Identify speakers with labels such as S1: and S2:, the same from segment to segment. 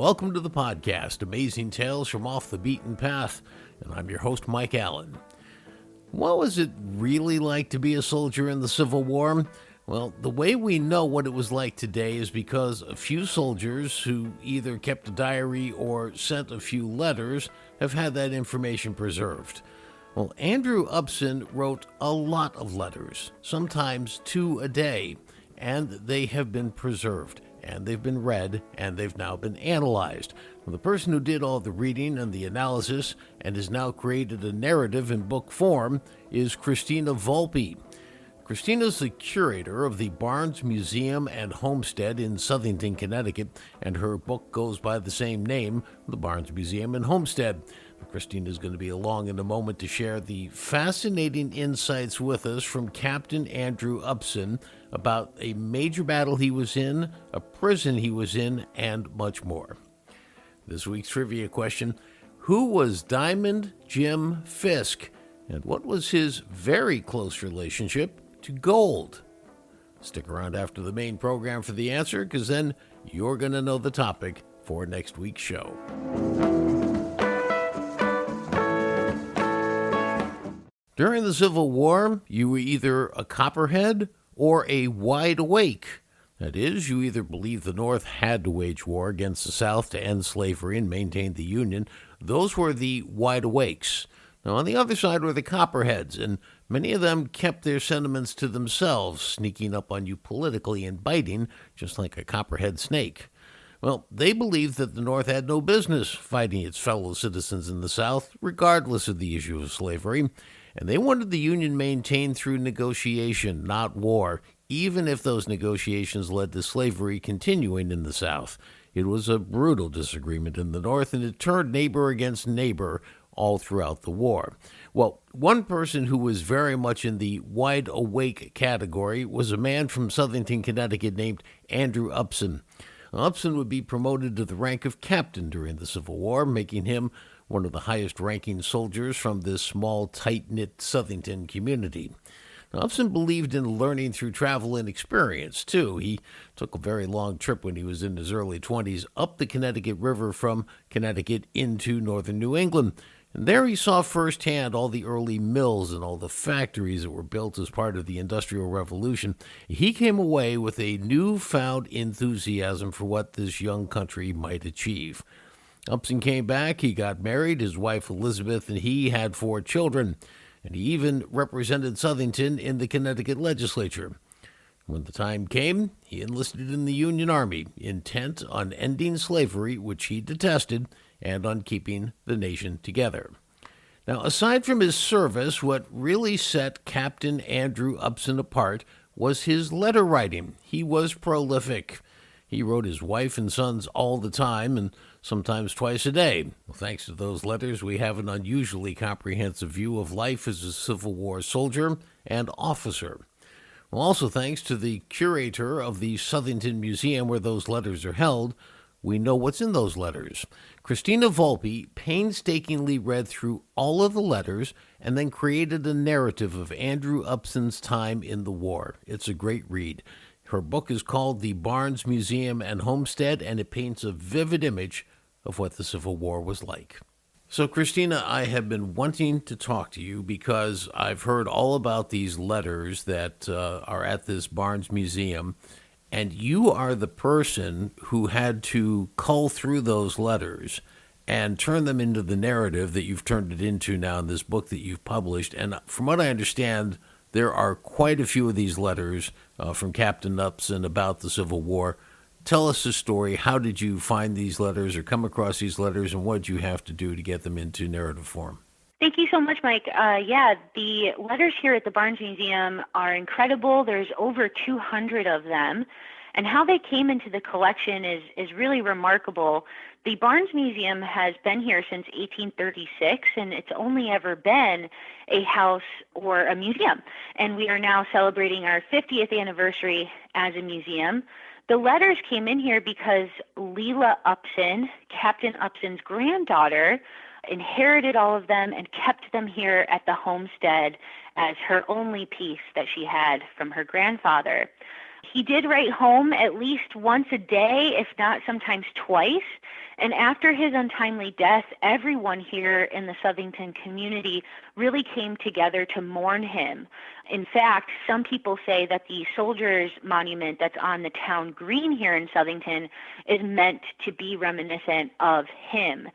S1: Welcome to the podcast, Amazing Tales from Off the Beaten Path, and I'm your host, Mike Allen. What was it really like to be a soldier in the Civil War? Well, the way we know what it was like today is because a few soldiers who either kept a diary or sent a few letters have had that information preserved. Well, Andrew Upson wrote a lot of letters, sometimes 2 a day, and they have been preserved, and they've been read, and they've now been analyzed. Well, the person who did all the reading and the analysis and has now created a narrative in book form is Christina Volpe. Christina's the curator of the Barnes Museum and Homestead in Southington, Connecticut, and her book goes by the same name, the Barnes Museum and Homestead. Christina's going to be along in a moment to share the fascinating insights with us from Captain Andrew Upson about a major battle he was in, a prison he was in, and much more. This week's trivia question: who was Diamond Jim Fisk, and what was his very close relationship to gold? Stick around after the main program for the answer, because then you're going to know the topic for next week's show. During the Civil War, you were either a copperhead or a wide awake. That is, you either believed the North had to wage war against the South to end slavery and maintain the Union. Those were the wide awakes. Now, on the other side were the copperheads, and many of them kept their sentiments to themselves, sneaking up on you politically and biting, just like a copperhead snake. Well, they believed that the North had no business fighting its fellow citizens in the South, regardless of the issue of slavery, and they wanted the Union maintained through negotiation, not war, even if those negotiations led to slavery continuing in the South. It was a brutal disagreement in the North, and it turned neighbor against neighbor all throughout the war. Well, one person who was very much in the wide-awake category was a man from Southington, Connecticut named Andrew Upson. Upson would be promoted to the rank of captain during the Civil War, making him one of the highest-ranking soldiers from this small, tight-knit Southington community. Now, Upson believed in learning through travel and experience, too. He took a very long trip when he was in his early 20s up the Connecticut River from Connecticut into northern New England. And there he saw firsthand all the early mills and all the factories that were built as part of the Industrial Revolution. He came away with a newfound enthusiasm for what this young country might achieve. Upson came back, he got married, his wife Elizabeth and he had 4 children, and he even represented Southington in the Connecticut legislature. When the time came, he enlisted in the Union Army, intent on ending slavery, which he detested, and on keeping the nation together. Now, aside from his service, what really set Captain Andrew Upson apart was his letter writing. He was prolific. He wrote his wife and sons all the time, and sometimes twice a day. Well, thanks to those letters, we have an unusually comprehensive view of life as a Civil War soldier and officer. Well, also thanks to the curator of the Southington Museum where those letters are held, we know what's in those letters. Christina Volpe painstakingly read through all of the letters and then created a narrative of Andrew Upson's time in the war. It's a great read. Her book is called The Barnes Museum and Homestead, and it paints a vivid image of what the Civil War was like. So, Christina, I have been wanting to talk to you because I've heard all about these letters that are at this Barnes Museum, and you are the person who had to cull through those letters and turn them into the narrative that you've turned it into now in this book that you've published. And from what I understand, there are quite a few of these letters from Captain Upson about the Civil War. Tell us the story. How did you find these letters or come across these letters, and what did you have to do to get them into narrative form?
S2: Thank you so much, Mike. The letters here at the Barnes Museum are incredible. There's over 200 of them. And how they came into the collection is really remarkable. The Barnes Museum has been here since 1836, and it's only ever been a house or a museum. And we are now celebrating our 50th anniversary as a museum. The letters came in here because Leila Upson, Captain Upson's granddaughter, inherited all of them and kept them here at the homestead as her only piece that she had from her grandfather. He did write home at least once a day, if not sometimes twice. And after his untimely death, everyone here in the Southington community really came together to mourn him. In fact, some people say that the soldiers' monument that's on the town green here in Southington is meant to be reminiscent of him.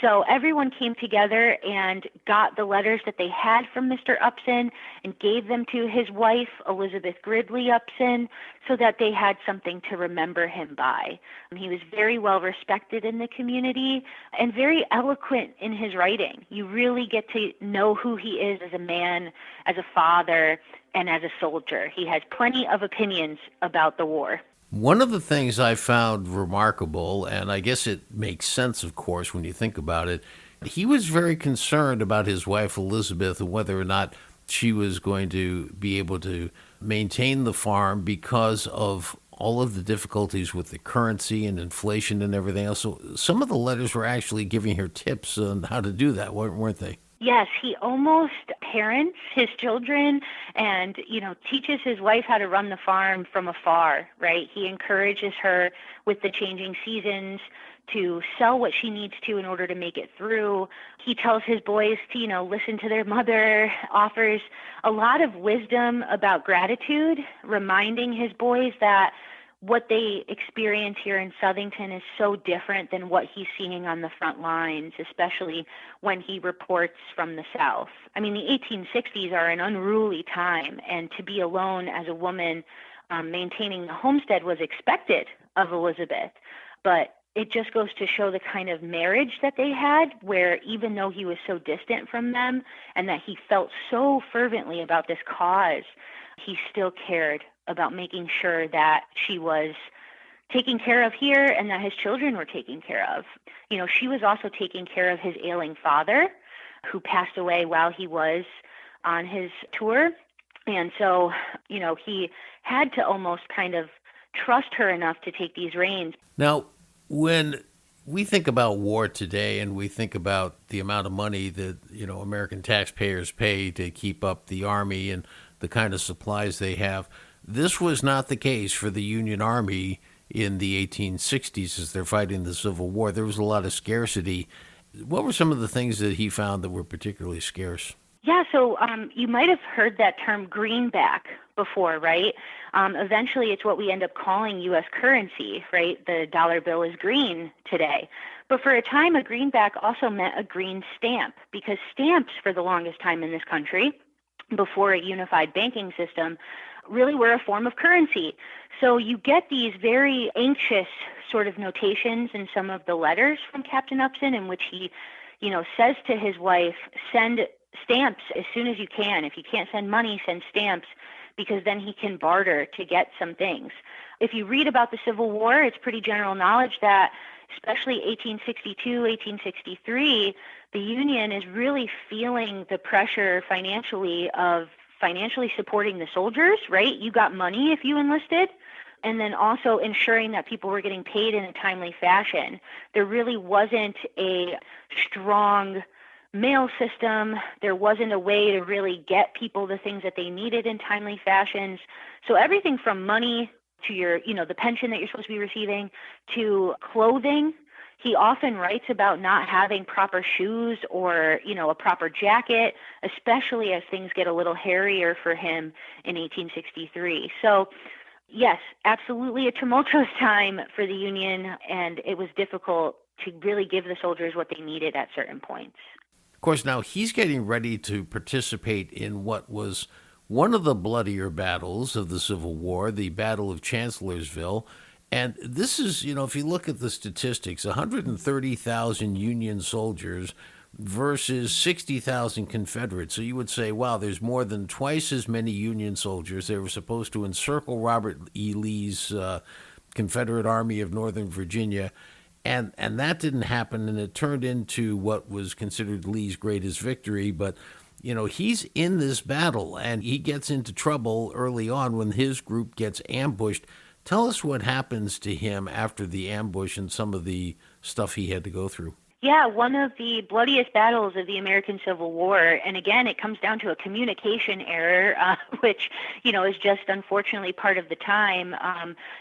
S2: So everyone came together and got the letters that they had from Mr. Upson and gave them to his wife, Elizabeth Gridley Upson, so that they had something to remember him by. He was very well respected in the community and very eloquent in his writing. You really get to know who he is as a man, as a father, and as a soldier. He has plenty of opinions about the war.
S1: One of the things I found remarkable, and I guess it makes sense, of course, when you think about it, he was very concerned about his wife Elizabeth and whether or not she was going to be able to maintain the farm because of all of the difficulties with the currency and inflation and everything else. So some of the letters were actually giving her tips on how to do that, weren't they?
S2: Yes, he almost parents his children and, teaches his wife how to run the farm from afar, right? He encourages her with the changing seasons to sell what she needs to in order to make it through. He tells his boys to, listen to their mother, offers a lot of wisdom about gratitude, reminding his boys that what they experience here in Southington is so different than what he's seeing on the front lines, especially when he reports from the South. I mean, the 1860s are an unruly time, and to be alone as a woman maintaining the homestead was expected of Elizabeth. But it just goes to show the kind of marriage that they had, where even though he was so distant from them and that he felt so fervently about this cause, he still cared about making sure that she was taken care of here and that his children were taken care of. She was also taking care of his ailing father, who passed away while he was on his tour. And so, he had to almost kind of trust her enough to take these reins.
S1: Now, when we think about war today and we think about the amount of money that, American taxpayers pay to keep up the Army and the kind of supplies they have, this was not the case for the Union Army in the 1860s as they're fighting the Civil War. There was a lot of scarcity. What were some of the things that he found that were particularly scarce?
S2: Yeah, so you might have heard that term greenback before, right? Eventually, it's what we end up calling U.S. currency, right? The dollar bill is green today. But for a time, a greenback also meant a green stamp, because stamps for the longest time in this country, before a unified banking system, really were a form of currency. So you get these very anxious sort of notations in some of the letters from Captain Upson in which he, says to his wife, send stamps as soon as you can. If you can't send money, send stamps, because then he can barter to get some things. If you read about the Civil War, it's pretty general knowledge that especially 1862, 1863, the Union is really feeling the pressure financially of financially supporting the soldiers, right? You got money if you enlisted, and then also ensuring that people were getting paid in a timely fashion. There really wasn't a strong mail system. There wasn't a way to really get people the things that they needed in timely fashions. So everything from money to your, the pension that you're supposed to be receiving, to clothing. He often writes about not having proper shoes or, a proper jacket, especially as things get a little hairier for him in 1863. So, yes, absolutely a tumultuous time for the Union, and it was difficult to really give the soldiers what they needed at certain points.
S1: Of course, now he's getting ready to participate in what was one of the bloodier battles of the Civil War, the Battle of Chancellorsville. And this is, if you look at the statistics, 130,000 Union soldiers versus 60,000 Confederates. So you would say, wow, there's more than twice as many Union soldiers. They were supposed to encircle Robert E. Lee's Confederate Army of Northern Virginia. And that didn't happen, and it turned into what was considered Lee's greatest victory. But, he's in this battle, and he gets into trouble early on when his group gets ambushed. Tell us what happens to him after the ambush and some of the stuff he had to go through.
S2: Yeah, one of the bloodiest battles of the American Civil War. And again, it comes down to a communication error, which, is just unfortunately part of the time,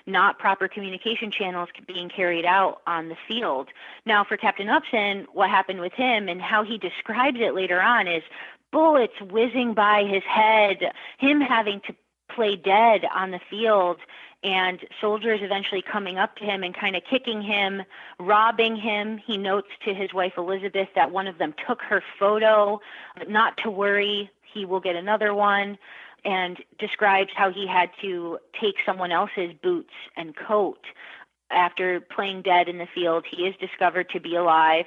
S2: not proper communication channels being carried out on the field. Now, for Captain Upson, what happened with him and how he describes it later on is bullets whizzing by his head, him having to play dead on the field, and soldiers eventually coming up to him and kind of kicking him, robbing him. He notes to his wife Elizabeth that one of them took her photo, but not to worry, he will get another one, and describes how he had to take someone else's boots and coat. After playing dead in the field, he is discovered to be alive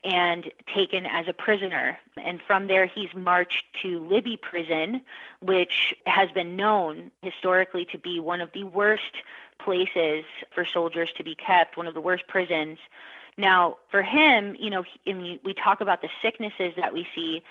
S2: and taken as a prisoner. And from there, he's marched to Libby Prison, which has been known historically to be one of the worst places for soldiers to be kept, one of the worst prisons. Now, for him, we talk about the sicknesses that we see.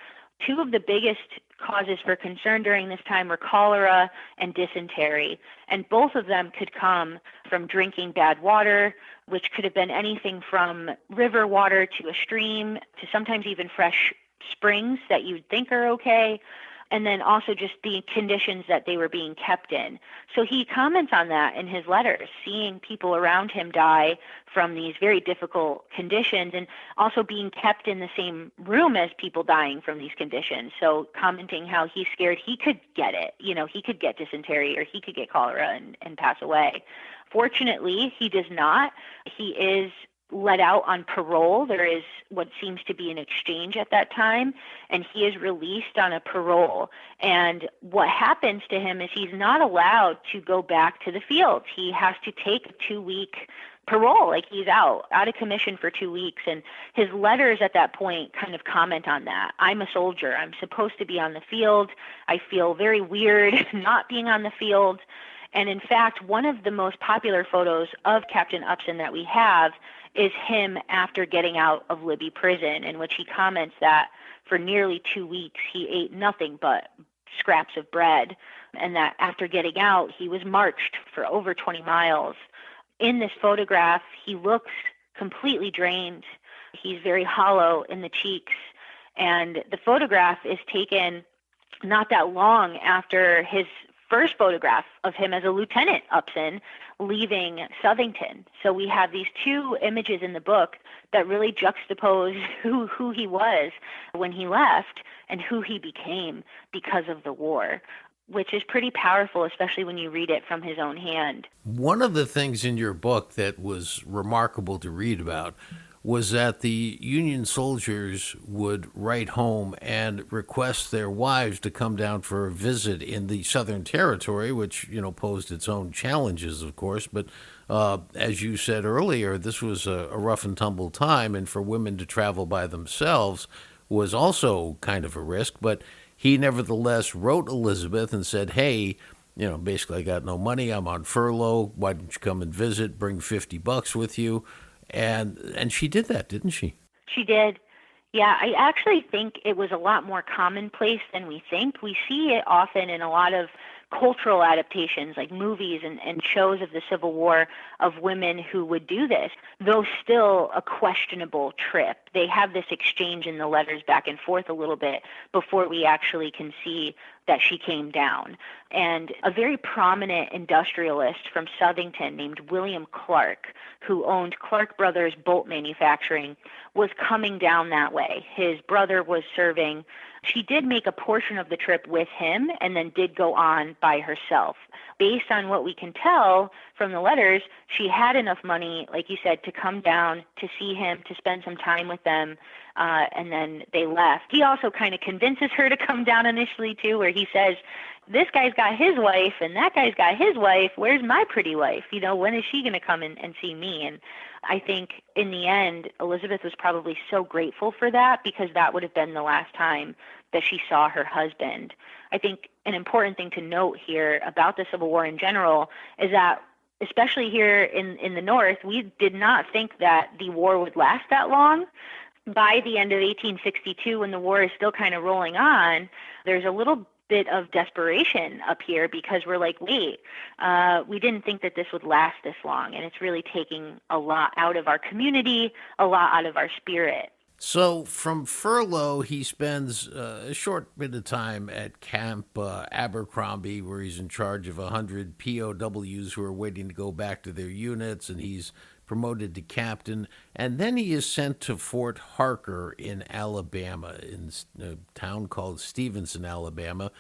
S2: Two of the biggest causes for concern during this time were cholera and dysentery, and both of them could come from drinking bad water, which could have been anything from river water to a stream to sometimes even fresh springs that you'd think are okay, and then also just the conditions that they were being kept in. So he comments on that in his letters, seeing people around him die from these very difficult conditions and also being kept in the same room as people dying from these conditions. So commenting how he's scared he could get it, he could get dysentery or he could get cholera and pass away. Fortunately, he does not. He is let out on parole. There is what seems to be an exchange at that time, and he is released on a parole. And what happens to him is he's not allowed to go back to the field. He has to take a 2-week parole, like he's out of commission for 2 weeks. And his letters at that point kind of comment on that. I'm a soldier. I'm supposed to be on the field. I feel very weird not being on the field. And in fact, one of the most popular photos of Captain Upson that we have is him after getting out of Libby Prison, in which he comments that for nearly 2 weeks he ate nothing but scraps of bread, and that after getting out he was marched for over 20 miles. In this photograph, he looks completely drained. He's very hollow in the cheeks, and the photograph is taken not that long after his first photograph of him as a Lieutenant Upson leaving Southington. So we have these two images in the book that really juxtapose who he was when he left and who he became because of the war, which is pretty powerful, especially when you read it from his own hand.
S1: One of the things in your book that was remarkable to read about was that the Union soldiers would write home and request their wives to come down for a visit in the Southern Territory, which, posed its own challenges, of course. But as you said earlier, this was a rough and tumble time, and for women to travel by themselves was also kind of a risk. But he nevertheless wrote Elizabeth and said, hey, basically, I got no money. I'm on furlough. Why don't you come and visit? Bring $50 with you. And she did that, didn't she?
S2: She did. Yeah, I actually think it was a lot more commonplace than we think. We see it often in a lot of cultural adaptations like movies and shows of the Civil War of women who would do this, though still a questionable trip. They have this exchange in the letters back and forth a little bit before we actually can see that she came down. And a very prominent industrialist from Southington named William Clark, who owned Clark Brothers Bolt Manufacturing, was coming down that way. His brother was serving. She did make a portion of the trip with him and then did go on by herself. Based on what we can tell from the letters, she had enough money, like you said, to come down, to see him, to spend some time with them, and then they left. He also kind of convinces her to come down initially, too, where he says, this guy's got his wife and that guy's got his wife. Where's my pretty wife? When is she going to come and see me? And I think in the end, Elizabeth was probably so grateful for that because that would have been the last time that she saw her husband. I think an important thing to note here about the Civil War in general is that, especially here in the North, we did not think that the war would last that long. By the end of 1862, when the war is still kind of rolling on, there's a little bit of desperation up here because we're like, wait, we didn't think that this would last this long. And it's really taking a lot out of our community, a lot out of our spirit.
S1: So from furlough, he spends a short bit of time at Camp Abercrombie, where he's in charge of 100 POWs who are waiting to go back to their units, and he's promoted to captain. And then he is sent to Fort Harker in Alabama, in a town called Stevenson, Alabama.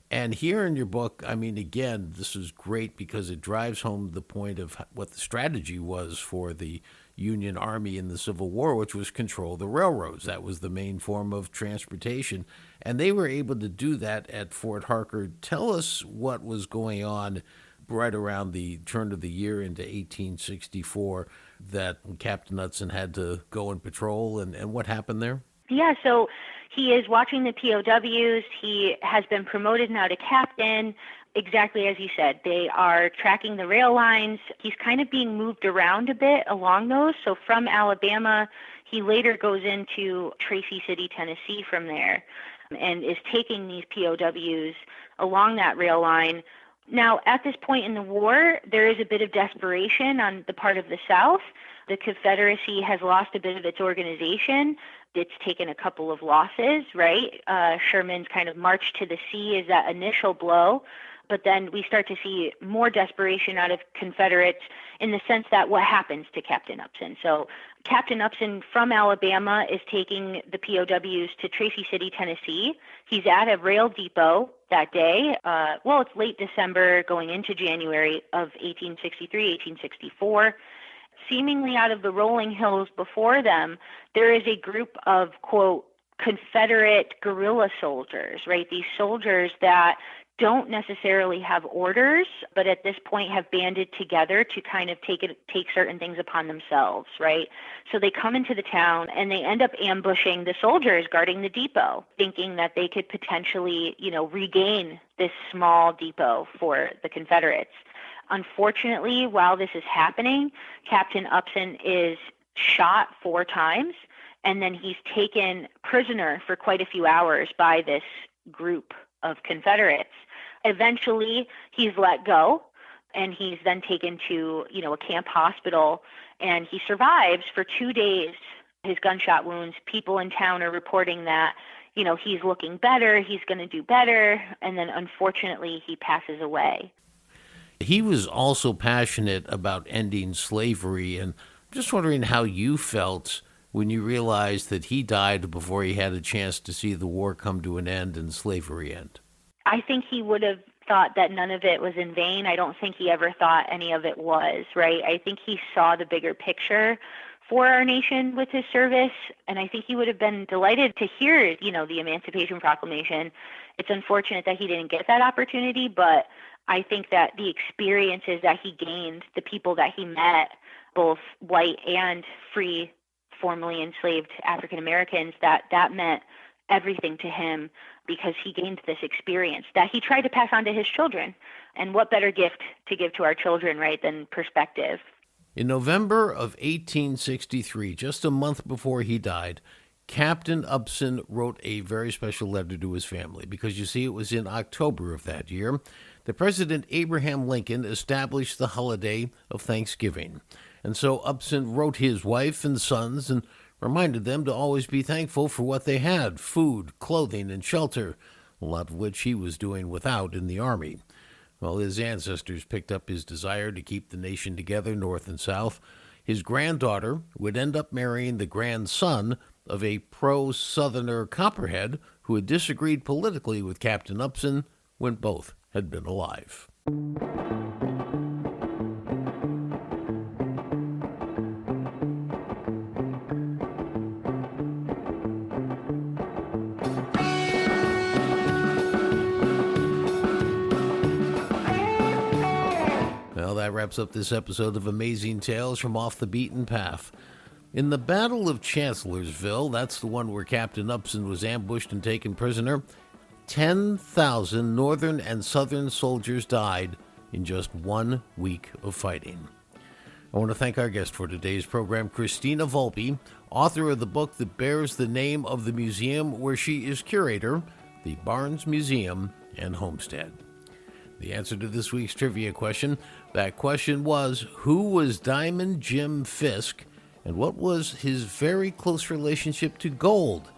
S1: And here in your book, I mean, again, this is great because it drives home the point of what the strategy was for the Union Army in the Civil War, which was control the railroads. That was the main form of transportation. And they were able to do that at Fort Harker. Tell us what was going on right around the turn of the year into 1864 that Captain Upson had to go and patrol, and what happened there?
S2: Yeah, so he is watching the POWs. He has been promoted now to captain. Exactly as you said, they are tracking the rail lines. He's kind of being moved around a bit along those. So from Alabama, he later goes into Tracy City, Tennessee from there, and is taking these POWs along that rail line. Now, at this point in the war, there is a bit of desperation on the part of the South. The Confederacy has lost a bit of its organization. It's taken a couple of losses, right? Sherman's kind of march to the sea is that initial blow. But then we start to see more desperation out of Confederates in the sense that what happens to Captain Upson? So Captain Upson from Alabama is taking the POWs to Tracy City, Tennessee. He's at a rail depot that day. It's late December going into January of 1863, 1864. Seemingly out of the rolling hills before them, there is a group of, quote, Confederate guerrilla soldiers, right? These soldiers that don't necessarily have orders, but at this point have banded together to kind of take certain things upon themselves, right? So they come into the town and they end up ambushing the soldiers guarding the depot, thinking that they could potentially, regain this small depot for the Confederates. Unfortunately, while this is happening, Captain Upson is shot 4 times, and then he's taken prisoner for quite a few hours by this group of Confederates. Eventually, he's let go, and he's then taken to, a camp hospital, and he survives for 2 days his gunshot wounds. People in town are reporting that, he's looking better, he's going to do better, and then unfortunately, he passes away.
S1: He was also passionate about ending slavery, and I'm just wondering how you felt when you realized that he died before he had a chance to see the war come to an end and slavery end.
S2: I think he would have thought that none of it was in vain. I don't think he ever thought any of it was, right? I think he saw the bigger picture for our nation with his service, and I think he would have been delighted to hear, the Emancipation Proclamation. It's unfortunate that he didn't get that opportunity, but I think that the experiences that he gained, the people that he met, both white and free, formerly enslaved African Americans, that meant everything to him because he gained this experience that he tried to pass on to his children. And what better gift to give to our children, right, than perspective?
S1: In November of 1863, just a month before he died, Captain Upson wrote a very special letter to his family because, you see, it was in October of that year that President Abraham Lincoln established the holiday of Thanksgiving. And so Upson wrote his wife and sons and reminded them to always be thankful for what they had, food, clothing, and shelter, a lot of which he was doing without in the Army. Well, his ancestors picked up his desire to keep the nation together, North and South. His granddaughter would end up marrying the grandson of a pro-Southerner Copperhead who had disagreed politically with Captain Upson when both had been alive. Well, that wraps up this episode of Amazing Tales from Off the Beaten Path. In the Battle of Chancellorsville, that's the one where Captain Upson was ambushed and taken prisoner, 10,000 Northern and Southern soldiers died in just 1 week of fighting. I want to thank our guest for today's program, Christina Volpe, author of the book that bears the name of the museum where she is curator, the Barnes Museum and homestead. The answer to this week's trivia question, that question was, who was Diamond Jim Fisk, and what was his very close relationship to gold?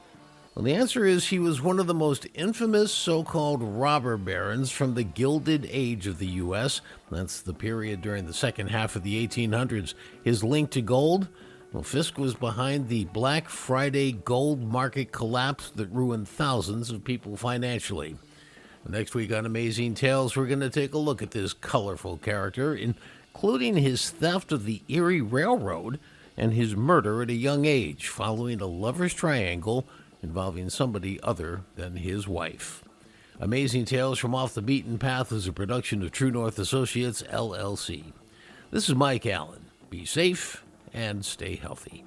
S1: Well, the answer is he was one of the most infamous so-called robber barons from the Gilded Age of the U.S. That's the period during the second half of the 1800s. His link to gold? Well, Fisk was behind the Black Friday gold market collapse that ruined thousands of people financially. Next week on Amazing Tales, we're going to take a look at this colorful character, including his theft of the Erie Railroad and his murder at a young age following a lover's triangle involving somebody other than his wife. Amazing Tales from Off the Beaten Path is a production of True North Associates, LLC. This is Mike Allen. Be safe and stay healthy.